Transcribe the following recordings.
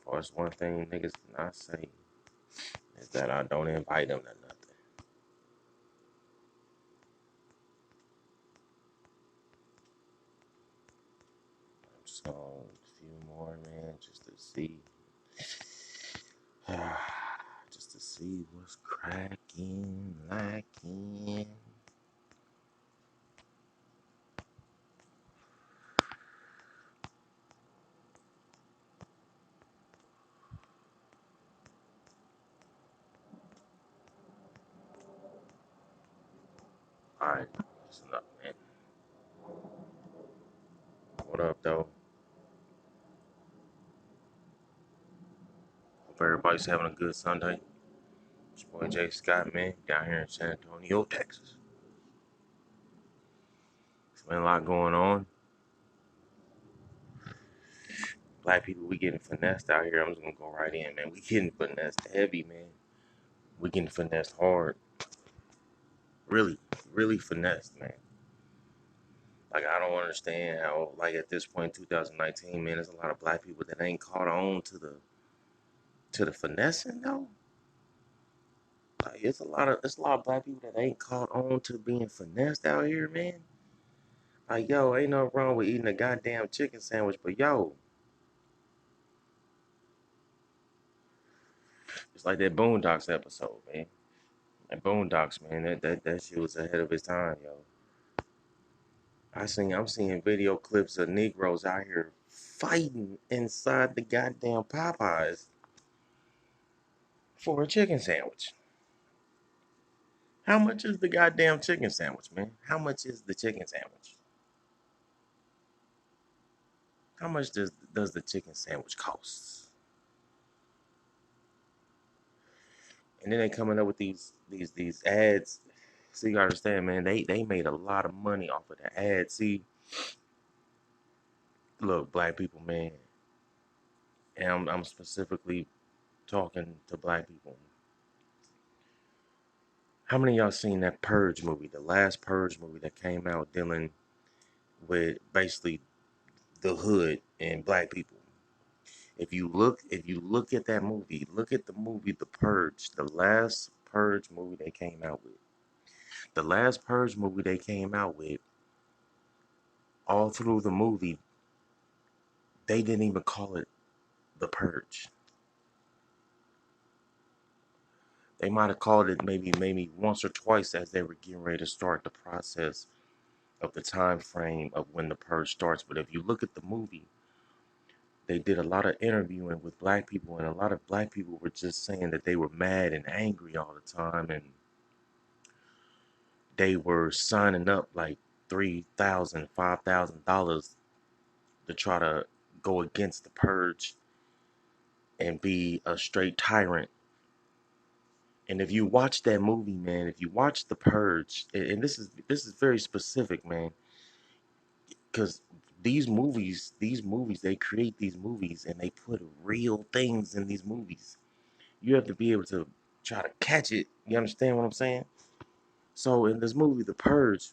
Or it's one thing niggas not say is that I don't invite them to nothing. I'm just gonna a few more, man, just to see. Just to see what's cracking, lacking. Alright, listen up, man. What up, though? Hope everybody's having a good Sunday. It's your boy Jay Scott, man, down here in San Antonio, Texas. There's been a lot going on. Black people, we getting finessed out here. I'm just gonna go right in, man. We getting finessed heavy, man. We getting finessed hard. Really, really finessed, man. Like, I don't understand how, like, at this point, 2019, man, there's a lot of black people that ain't caught on to the finessing, though. Like, it's a lot of black people that ain't caught on to being finessed out here, man. Like, yo, ain't nothing wrong with eating a goddamn chicken sandwich, but yo, it's like that Boondocks episode, man. That Boondocks, man, that shit was ahead of its time, yo. I'm seeing video clips of Negroes out here fighting inside the goddamn Popeyes for a chicken sandwich. How much is the goddamn chicken sandwich, man? How much is the chicken sandwich? How much does the chicken sandwich cost? And then they coming up with these ads. So you gotta understand, man, they made a lot of money off of the ads. See, look, black people, man, and I'm specifically talking to black people. How many of y'all seen that Purge movie, the last Purge movie that came out dealing with basically the hood and black people? If you look at that movie, look at the movie The Purge, the last Purge movie they came out with. The last Purge movie they came out with, all through the movie, they didn't even call it The Purge. They might have called it maybe once or twice as they were getting ready to start the process of the time frame of when the purge starts. But if you look at the movie, they did a lot of interviewing with black people, and a lot of black people were just saying that they were mad and angry all the time, and they were signing up like $3,000, $5,000 to try to go against the purge and be a straight tyrant. And if you watch that movie, man, if you watch The Purge, and this is very specific, man, because these movies, they create these movies and they put real things in these movies. You have to be able to try to catch it. You understand what I'm saying? So in this movie, The Purge,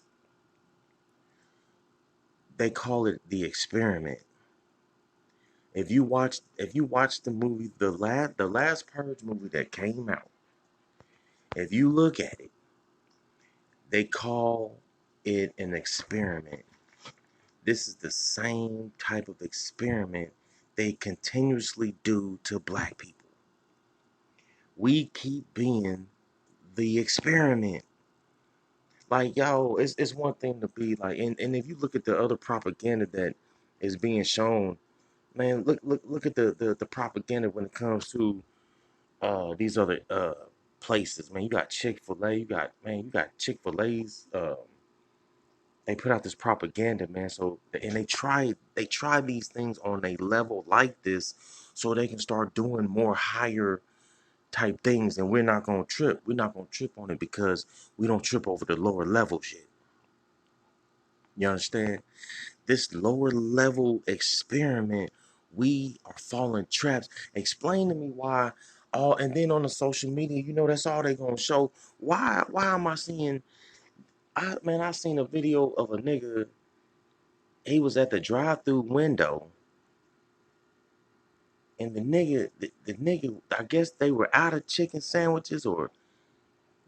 they call it the experiment. If you watch the movie, the last Purge movie that came out, if you look at it, they call it an experiment. This is the same type of experiment they continuously do to black people. We keep being the experiment. Like, yo, it's one thing to be like, and if you look at the other propaganda that is being shown Man, look at the propaganda when it comes to these other places. Man, you got Chick-fil-A, you got Chick-fil-A's. They put out this propaganda, man. So and they try these things on a level like this, so they can start doing more higher type things, and we're not gonna trip. We're not gonna trip on it because we don't trip over the lower level shit. You understand? This lower level experiment, we are falling traps. Explain to me why all, and then on the social media, that's all they gonna show. Why am I seeing? I seen a video of a nigga. He was at the drive-through window, and the nigga, I guess they were out of chicken sandwiches, or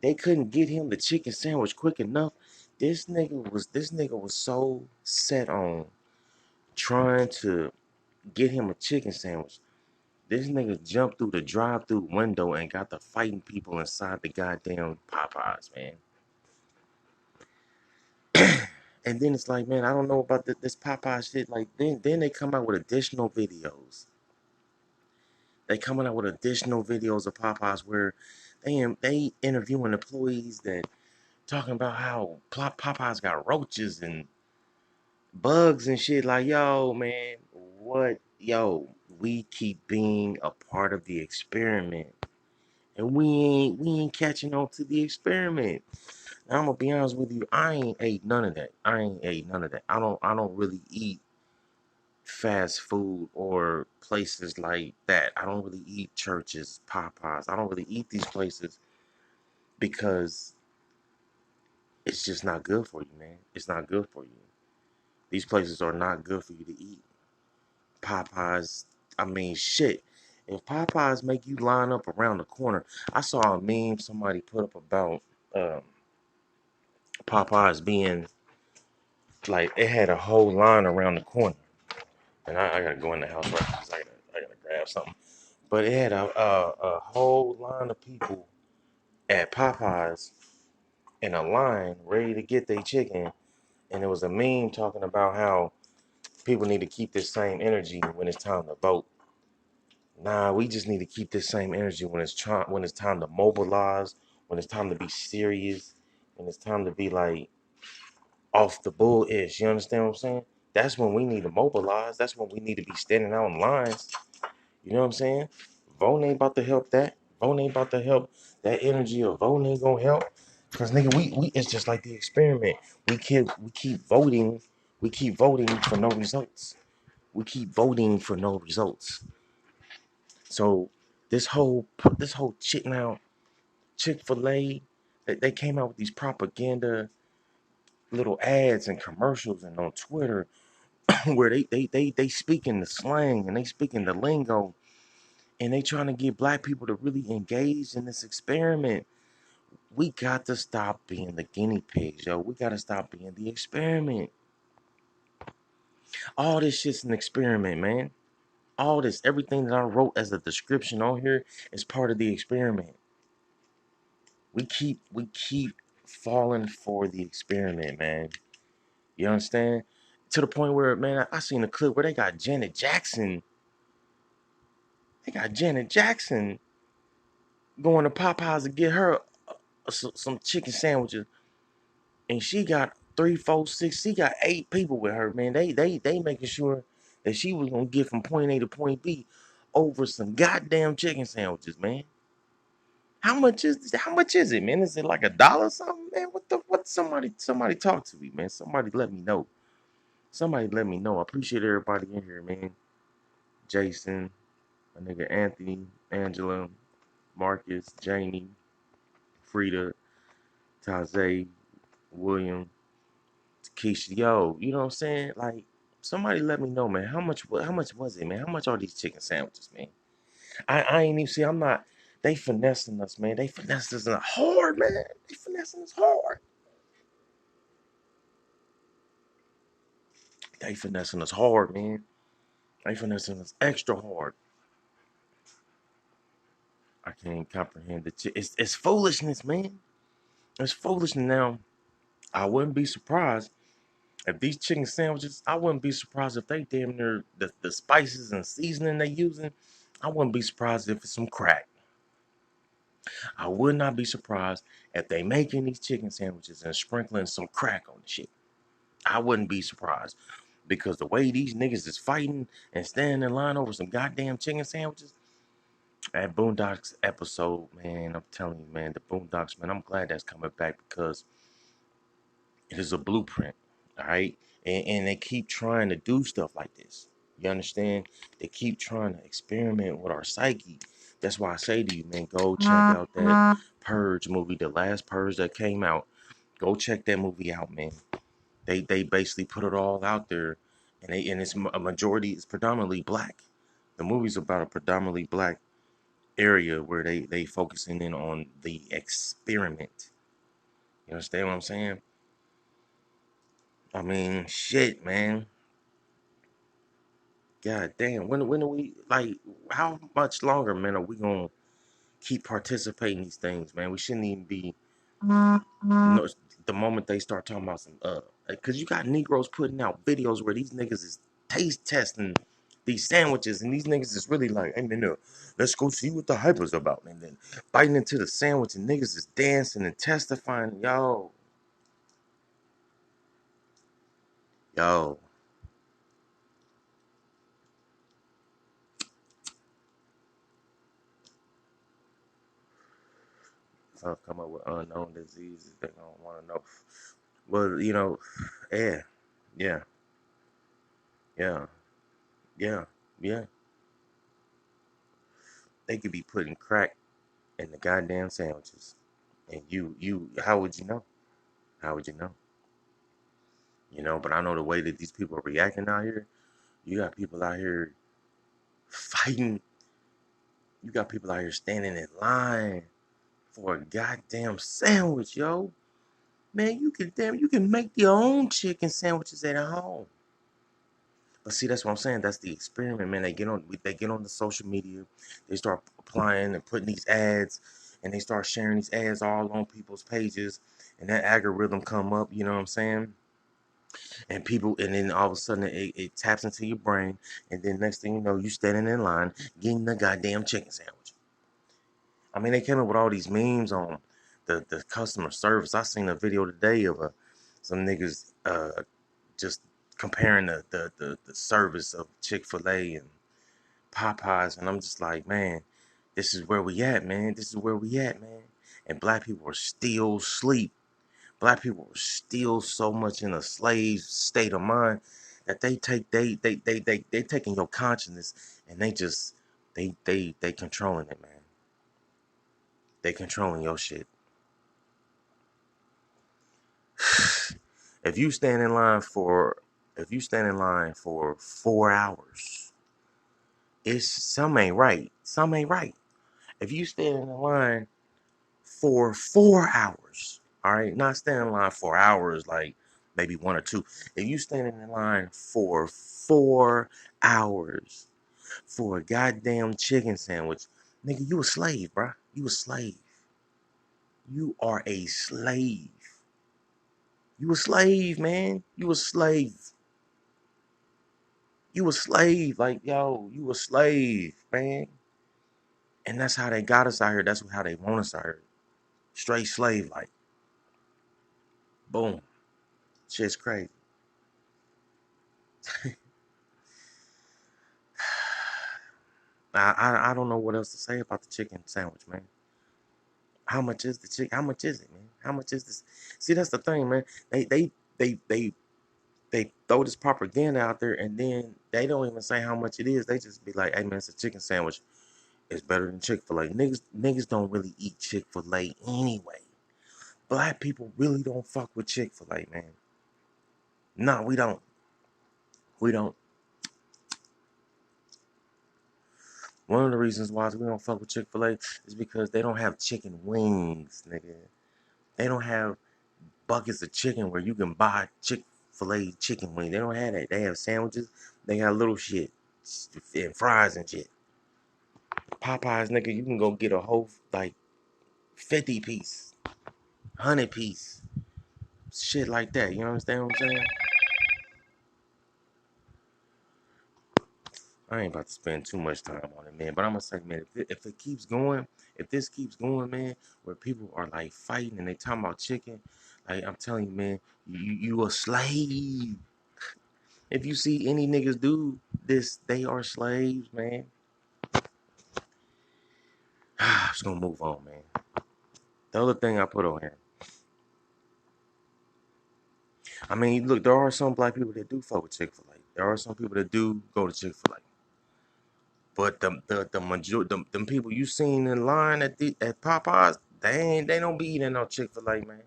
they couldn't get him the chicken sandwich quick enough. This nigga was so set on trying to get him a chicken sandwich. This nigga jumped through the drive-through window and got to fighting people inside the goddamn Popeyes, man. And then it's like, man, I don't know about this Popeye shit. Like, then they come out with additional videos. They coming out with additional videos of Popeyes where they interviewing employees that talking about how Popeyes got roaches and bugs and shit. Like, yo, man, what? Yo, we keep being a part of the experiment, and we ain't catching on to the experiment. Now, I'm gonna be honest with you. I ain't ate none of that. I don't really eat fast food or places like that. I don't really eat churches, Popeyes. I don't really eat these places because it's just not good for you, man. It's not good for you. These places are not good for you to eat. Popeyes, I mean, shit. If Popeyes make you line up around the corner, I saw a meme somebody put up about um, Popeyes being like it had a whole line around the corner, and I gotta go in the house right now 'cause I gotta grab something. But it had a whole line of people at Popeyes in a line ready to get their chicken, and it was a meme talking about how people need to keep this same energy when it's time to vote. Nah, we just need to keep this same energy when it's time to mobilize, when it's time to be serious, when it's time to be like off the bull ish. You understand what I'm saying? That's when we need to mobilize. That's when we need to be standing out in lines. You know what I'm saying? Voting ain't about to help that. Voting ain't about to help that energy of voting ain't gonna help. Cause nigga, we it's just like the experiment. We keep voting. We keep voting for no results. We keep voting for no results. So this whole shit now, Chick-fil-A, they came out with these propaganda little ads and commercials and on Twitter where they speak in the slang and they speak in the lingo and they trying to get black people to really engage in this experiment. We got to stop being the guinea pigs, yo. We got to stop being the experiment. All this shit's an experiment, man. All this, everything that I wrote as a description on here is part of the experiment. We keep falling for the experiment, man. You understand? To the point where, man, I seen a clip where they got Janet Jackson. They got Janet Jackson going to Popeyes to get her some chicken sandwiches, and she got three, four, six. She got 8 people with her, man. They making sure that she was gonna get from point A to point B over some goddamn chicken sandwiches, man. How much is it, man? Is it like $1 something, man? What? Somebody talk to me, man. Somebody let me know. Somebody let me know. I appreciate everybody in here, man. Jason, my nigga Anthony, Angela, Marcus, Jamie, Frida, Taze, William, Keisha. Yo, you know what I'm saying? Like, somebody let me know, man. How much was it, man? How much are these chicken sandwiches, man? I ain't even see. I'm not. They finessing us, man. They finessing us hard, man. They finessing us hard. They finessing us hard, man. They finessing us extra hard. I can't comprehend it. It's foolishness, man. It's foolishness. Now, I wouldn't be surprised If these chicken sandwiches, I wouldn't be surprised if they damn near the spices and seasoning they using. I wouldn't be surprised if it's some crack. I would not be surprised if they making these chicken sandwiches and sprinkling some crack on the shit. I wouldn't be surprised because the way these niggas is fighting and standing in line over some goddamn chicken sandwiches. That Boondocks episode, man, I'm telling you, man, the Boondocks, man, I'm glad that's coming back because it is a blueprint, all right? And they keep trying to do stuff like this. You understand? They keep trying to experiment with our psyche. That's why I say to you, man, go check out that Purge movie, the last Purge that came out. Go check that movie out, man. They basically put it all out there, and it's a majority is predominantly black. The movie's about a predominantly black area where they focusing in on the experiment. You understand what I'm saying? I mean, shit, man. God damn. When are we like? How much longer, man? Are we gonna keep participating in these things, man? We shouldn't even be. No, the moment they start talking about some because you got Negroes putting out videos where these niggas is taste testing these sandwiches, and these niggas is really like, hey man, let's go see what the hype is about, and then biting into the sandwich, and niggas is dancing and testifying, yo. Come up with unknown diseases they don't want to know. Well, yeah, yeah, yeah, yeah, yeah. They could be putting crack in the goddamn sandwiches, and how would you know? How would you know? But I know the way that these people are reacting out here. You got people out here fighting. You got people out here standing in line for a goddamn sandwich, yo. Man, you can make your own chicken sandwiches at home. But see, that's what I'm saying. That's the experiment, man. They get on the social media, they start applying and putting these ads, and they start sharing these ads all on people's pages, and that algorithm come up. You know what I'm saying? And then all of a sudden it taps into your brain, and then next thing you know, you standing in line getting the goddamn chicken sandwich. I mean, they came up with all these memes on the customer service. I seen a video today of some niggas just comparing the service of Chick-fil-A and Popeyes, and I'm just like, man, this is where we at, man. This is where we at, man. And black people are still asleep. Black people are still so much in a slave state of mind that they taking your consciousness and they controlling it, man. They controlling your shit. If you stand in line for if you stand in line for 4 hours, it's some ain't right. Some ain't right. If you stand in the line for 4 hours, all right, not stand in line for hours like maybe one or two. If you standing in line for 4 hours for a goddamn chicken sandwich, nigga, you a slave, bruh. You a slave. You are a slave. You a slave, man. You a slave. You a slave. Like, yo, you a slave, man. And that's how they got us out here. That's how they want us out here. Straight slave, like, boom. Shit's crazy. I don't know what else to say about the chicken sandwich, man. How much is the chicken? How much is it, man? How much is this? See, that's the thing, man. They they they throw this propaganda out there, and then they don't even say how much it is. They just be like, "Hey, man, it's a chicken sandwich. It's better than Chick-fil-A." Niggas don't really eat Chick-fil-A anyway. Black people really don't fuck with Chick-fil-A, man. No, we don't. We don't. One of the reasons why we don't fuck with Chick-fil-A is because they don't have chicken wings, nigga. They don't have buckets of chicken where you can buy Chick-fil-A chicken wings. They don't have that. They have sandwiches. They got little shit and fries and shit. Popeyes, nigga, you can go get a whole like 50 piece, 100 piece, shit like that. You understand what I'm saying? I ain't about to spend too much time on it, man. But I'm gonna say, man, if it keeps going, if this keeps going, man, where people are like fighting and they talking about chicken, like I'm telling you, man, you a slave. If you see any niggas do this, they are slaves, man. I'm just gonna move on, man. The other thing I put on here, I mean, look, there are some black people that do fuck with Chick-fil-A. There are some people that do go to Chick-fil-A. But the majority, them people you seen in line at Popeyes, they don't be eating no Chick-fil-A, man.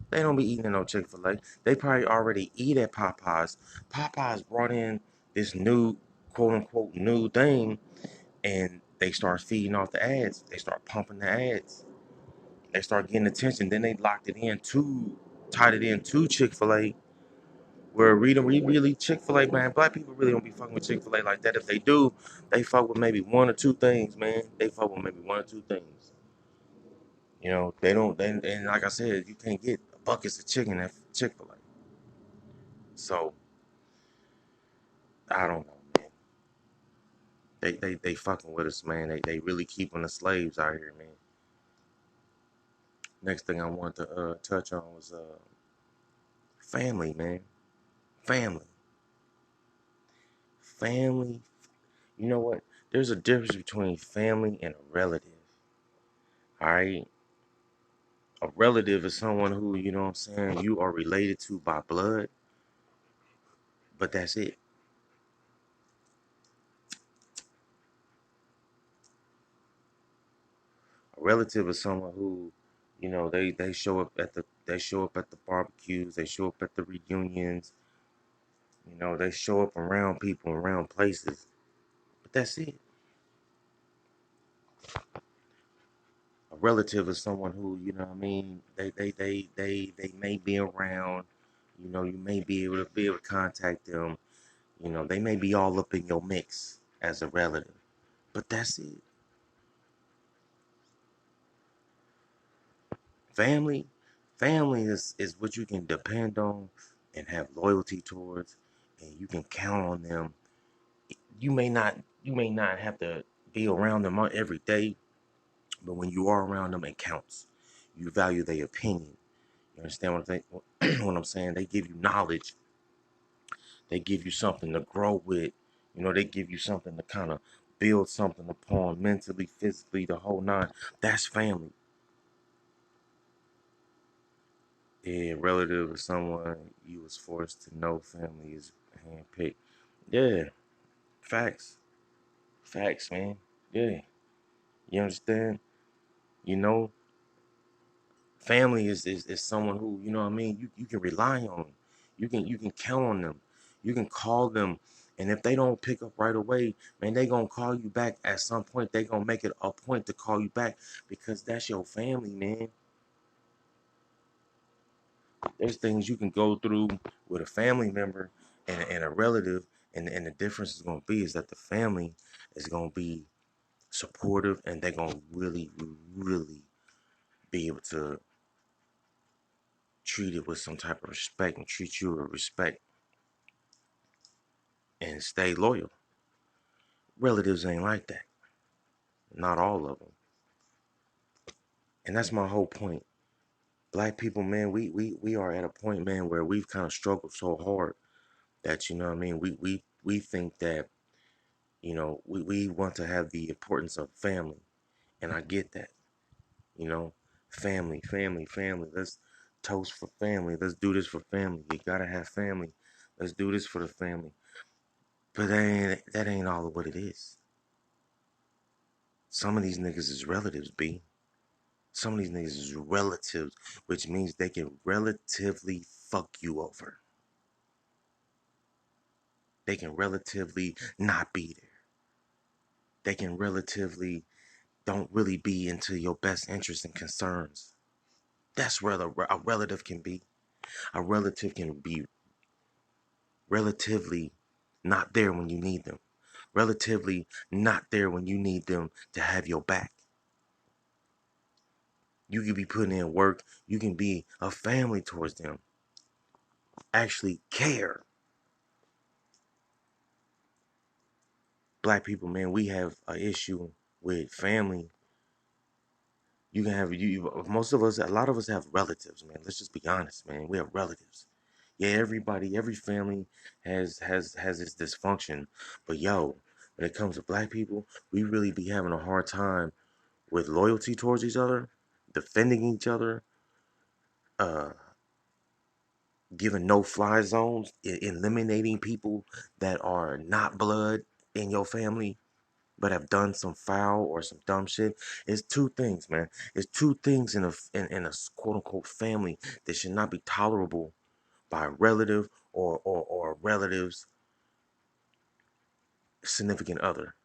They don't be eating no Chick-fil-A. They probably already eat at Popeyes. Popeyes brought in this new, quote unquote, new thing, and they start feeding off the ads. They start pumping the ads. They start getting attention. Then they locked it in to, tied it in to Chick-fil-A. Where we really Chick-fil-A, man, black people really don't be fucking with Chick-fil-A like that. If they do, they fuck with maybe one or two things, man. They fuck with maybe one or two things. You know, they don't, and like I said, you can't get buckets of chicken at Chick-fil-A. So, I don't know, man. They fucking with us, man. They really keeping the slaves out here, man. Next thing I wanted to touch on was family, man. Family. Family. You know what? There's a difference between family and a relative. All right? A relative is someone who, you know what I'm saying, you are related to by blood, but that's it. A relative is someone who, you know, they show up at the barbecues, they show up at the reunions, you know, they show up around people, around places, but that's it. A relative is someone who, you know what I mean, they may be around, you know, you may be able to contact them, you know, they may be all up in your mix as a relative, but that's it. Family, family is what you can depend on and have loyalty towards, and you can count on them. You may not have to be around them every day, but when you are around them, it counts. You value their opinion. You understand what I'm saying? They give you knowledge. They give you something to grow with. You know, they give you something to kind of build something upon mentally, physically, the whole nine. That's family. Yeah, relative of someone you was forced to know. Family is handpicked. Yeah, facts. Facts, man. Yeah. You understand? You know, family is someone who, you know what I mean, you can rely on. You can count on them. You can call them. And if they don't pick up right away, man, they gonna call you back at some point. They gonna make it a point to call you back because that's your family, man. There's things you can go through with a family member and a relative, and the difference is going to be is that the family is going to be supportive and they're going to really, really be able to treat it with some type of respect and treat you with respect and stay loyal. Relatives ain't like that. Not all of them. And that's my whole point. Black people, man, we are at a point, man, where we've kind of struggled so hard that, you know what I mean, we think that, you know, we want to have the importance of family. And I get that, you know, family, family, family. Let's toast for family. Let's do this for family. You gotta have family. Let's do this for the family. But that ain't all of what it is. Some of these niggas is relatives, B. Some of these niggas is relatives, which means they can relatively fuck you over. They can relatively not be there. They can relatively don't really be into your best interests and concerns. That's where a relative can be. A relative can be relatively not there when you need them. Relatively not there when you need them to have your back. You can be putting in work. You can be a family towards them. Actually care. Black people, man, we have an issue with family. You can have most of us, a lot of us have relatives, man. Let's just be honest, man. We have relatives. Yeah, everybody, every family has its dysfunction. But yo, when it comes to black people, we really be having a hard time with loyalty towards each other, defending each other, uh, giving no-fly zones, eliminating people that are not blood in your family but have done some foul or some dumb shit. It's two things, man. It's two things in a quote unquote family that should not be tolerable by a relative or a relative's significant other,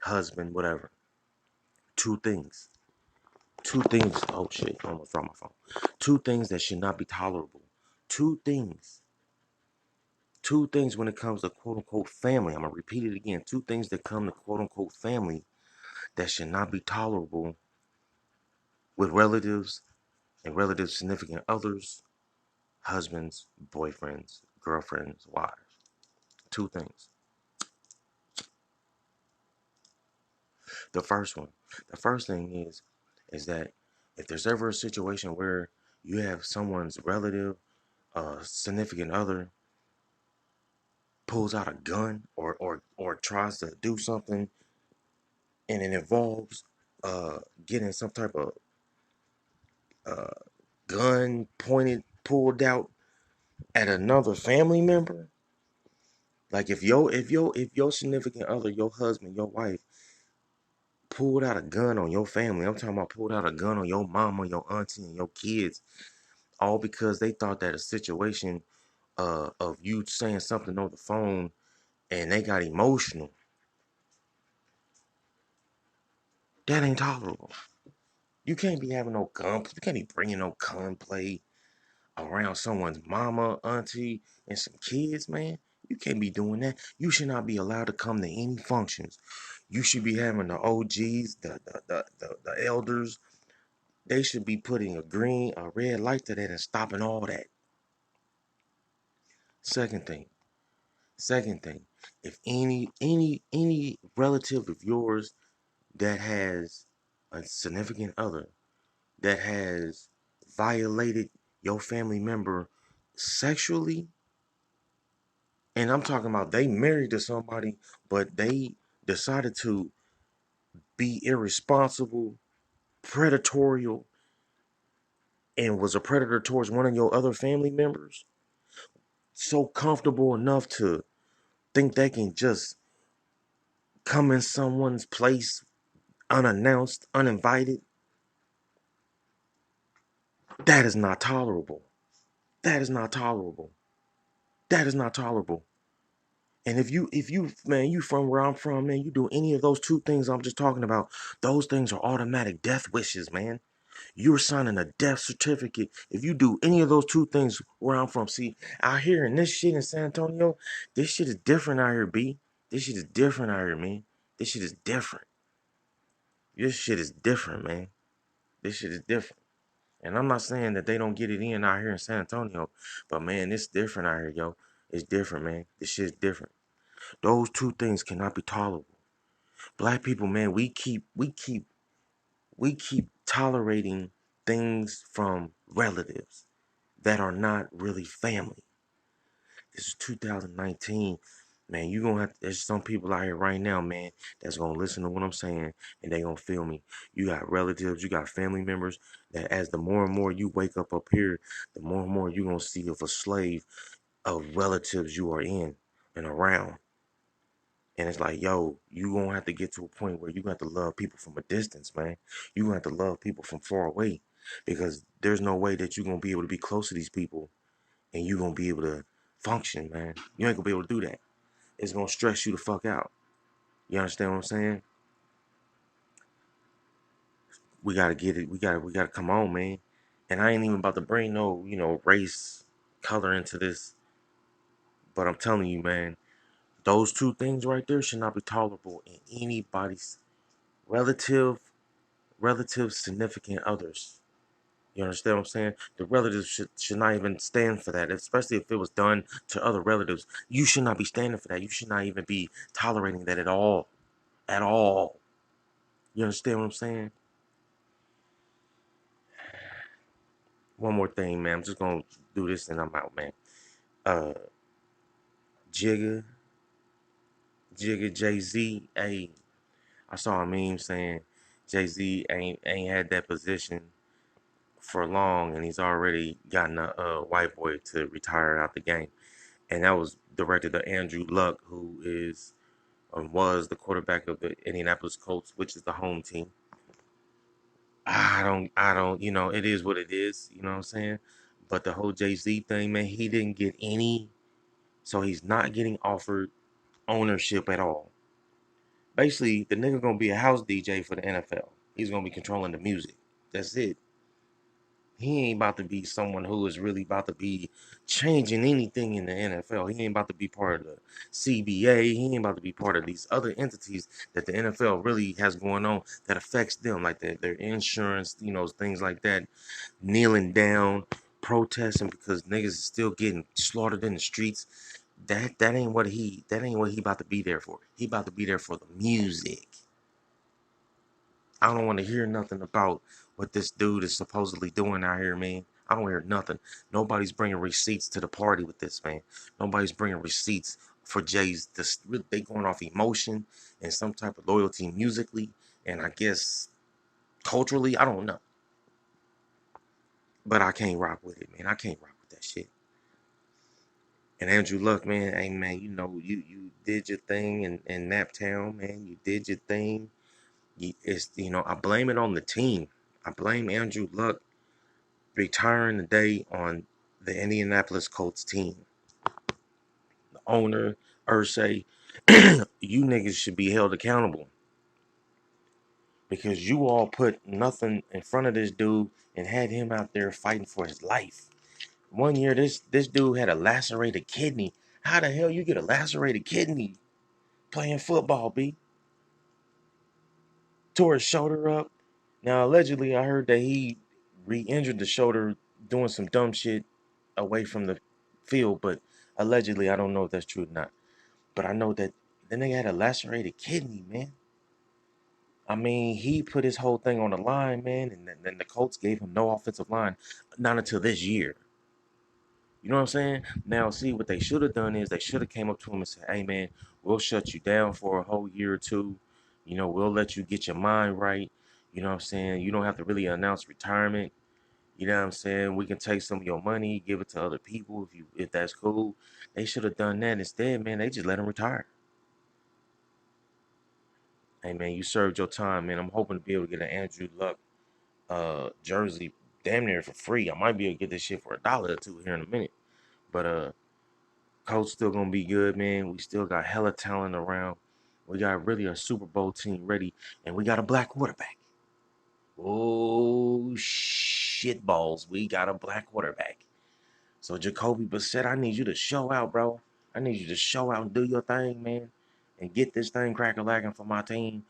husband, whatever. Two things. Two things. Oh shit! I almost dropped my phone. Two things that should not be tolerable. Two things. Two things when it comes to quote unquote family. I'm gonna repeat it again. Two things that come to quote unquote family that should not be tolerable with relatives and relatives' significant others, husbands, boyfriends, girlfriends, wives. Two things. The first one, the first thing is that if there's ever a situation where you have someone's relative, significant other, pulls out a gun or tries to do something and it involves getting some type of uh, gun pointed, pulled out at another family member, like if your significant other, your husband, your wife pulled out a gun on your family. I'm talking about pulled out a gun on your mama, your auntie, and your kids, all because they thought that a situation of you saying something on the phone and they got emotional. That ain't tolerable. You can't be having no gun. You can't be bringing no gunplay around someone's mama, auntie, and some kids, man. You can't be doing that. You should not be allowed to come to any functions. You should be having the OGs, the elders. They should be putting a red light to that and stopping all that. Second thing, second thing, if any relative of yours that has a significant other that has violated your family member sexually, and I'm talking about they married to somebody, but they decided to be irresponsible, predatory, and was a predator towards one of your other family members, so comfortable enough to think they can just come in someone's place unannounced, uninvited, that is not tolerable. That is not tolerable. That is not tolerable. And if you man, you from where I'm from, man, you do any of those two things I'm just talking about, those things are automatic death wishes, man. You're signing a death certificate if you do any of those two things where I'm from. See, out here in this shit in San Antonio, this shit is different out here, B. This shit is different out here, man. This shit is different. This shit is different, man. This shit is different. And I'm not saying that they don't get it in out here in San Antonio, but man, it's different out here, yo. It's different, man. This shit's different. Those two things cannot be tolerable. Black people, man, we keep tolerating things from relatives that are not really family. This is 2019. Man, you gonna have to, there's some people out here right now, man, that's gonna listen to what I'm saying and they gonna feel me. You got relatives, you got family members that as the more and more you wake up here, the more and more you gonna see of a slave of relatives you are in and around. And it's like, yo, you gonna have to get to a point where you got to love people from a distance, man. You gonna have to love people from far away because there's no way that you're gonna be able to be close to these people and you gonna be able to function, man. You ain't gonna be able to do that. It's gonna stress you the fuck out. You understand what I'm saying? We gotta get it. We gotta come on, man. And I ain't even about to bring no, race, color into this. But I'm telling you, man, those two things right there should not be tolerable in anybody's relative, significant others. You understand what I'm saying? The relatives should not even stand for that, especially if it was done to other relatives. You should not be standing for that. You should not even be tolerating that at all. At all. You understand what I'm saying? One more thing, man. I'm just gonna do this and I'm out, man. Uh Jigga, Jigga Jay-Z, hey, I saw a meme saying Jay-Z ain't had that position for long and he's already gotten a white boy to retire out the game. And that was directed to Andrew Luck, who is was the quarterback of the Indianapolis Colts, which is the home team. I don't, it is what it is, you know what I'm saying? But the whole Jay-Z thing, man, he didn't get any, so he's not getting offered ownership at all. Basically, the nigga gonna be a house DJ for the NFL. He's gonna be controlling the music. That's it. He ain't about to be someone who is really about to be changing anything in the NFL. He ain't about to be part of the CBA. He ain't about to be part of these other entities that the NFL really has going on that affects them, like their insurance, things like that. Kneeling down, protesting because niggas is still getting slaughtered in the streets. That ain't what he about to be there for. He about to be there for the music. I don't want to hear nothing about what this dude is supposedly doing out here, man. I don't hear nothing. Nobody's bringing receipts to the party with this, man. Nobody's bringing receipts for Jay's. They going off emotion and some type of loyalty musically, and I guess culturally. I don't know, but I can't rock with it, man. I can't rock with that shit. And Andrew Luck, man, hey man, you did your thing in Naptown, man. You did your thing. I blame it on the team. I blame Andrew Luck retiring today on the Indianapolis Colts team. The owner, Ursay, you niggas should be held accountable because you all put nothing in front of this dude and had him out there fighting for his life. One year, this dude had a lacerated kidney. How the hell you get a lacerated kidney playing football, B? Tore his shoulder up. Now, allegedly, I heard that he re-injured the shoulder doing some dumb shit away from the field, but allegedly, I don't know if that's true or not. But I know that the nigga had a lacerated kidney, man. I mean, he put his whole thing on the line, man, and then the Colts gave him no offensive line, not until this year. You know what I'm saying? Now, see, what they should have done is they should have came up to him and said, "Hey, man, we'll shut you down for a whole year or two. We'll let you get your mind right. You know what I'm saying? You don't have to really announce retirement. You know what I'm saying? We can take some of your money, give it to other people if that's cool." They should have done that instead, man. They just let him retire. Hey, man, you served your time, man. I'm hoping to be able to get an Andrew Luck jersey damn near for free. I might be able to get this shit for $1 or two here in a minute. But Coach still gonna be good, man. We still got hella talent around. We got really a Super Bowl team ready, and we got a black quarterback. Oh shit balls, we got a black quarterback. So Jacoby Brissett, I need you to show out, bro. I need you to show out and do your thing, man, and get this thing cracker lacking for my team.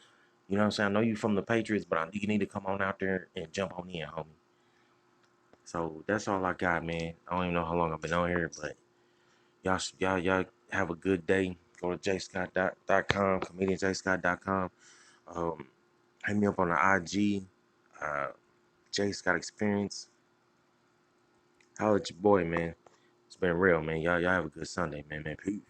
You know what I'm saying? I know you from the Patriots, but you need to come on out there and jump on in, homie. So that's all I got, man. I don't even know how long I've been on here, but y'all have a good day. Go to jscott.com, comedianjscott.com. Um, hit me up on the IG, J Scott Experience. Holla at your boy, man. It's been real, man. Y'all have a good Sunday, man. Peace.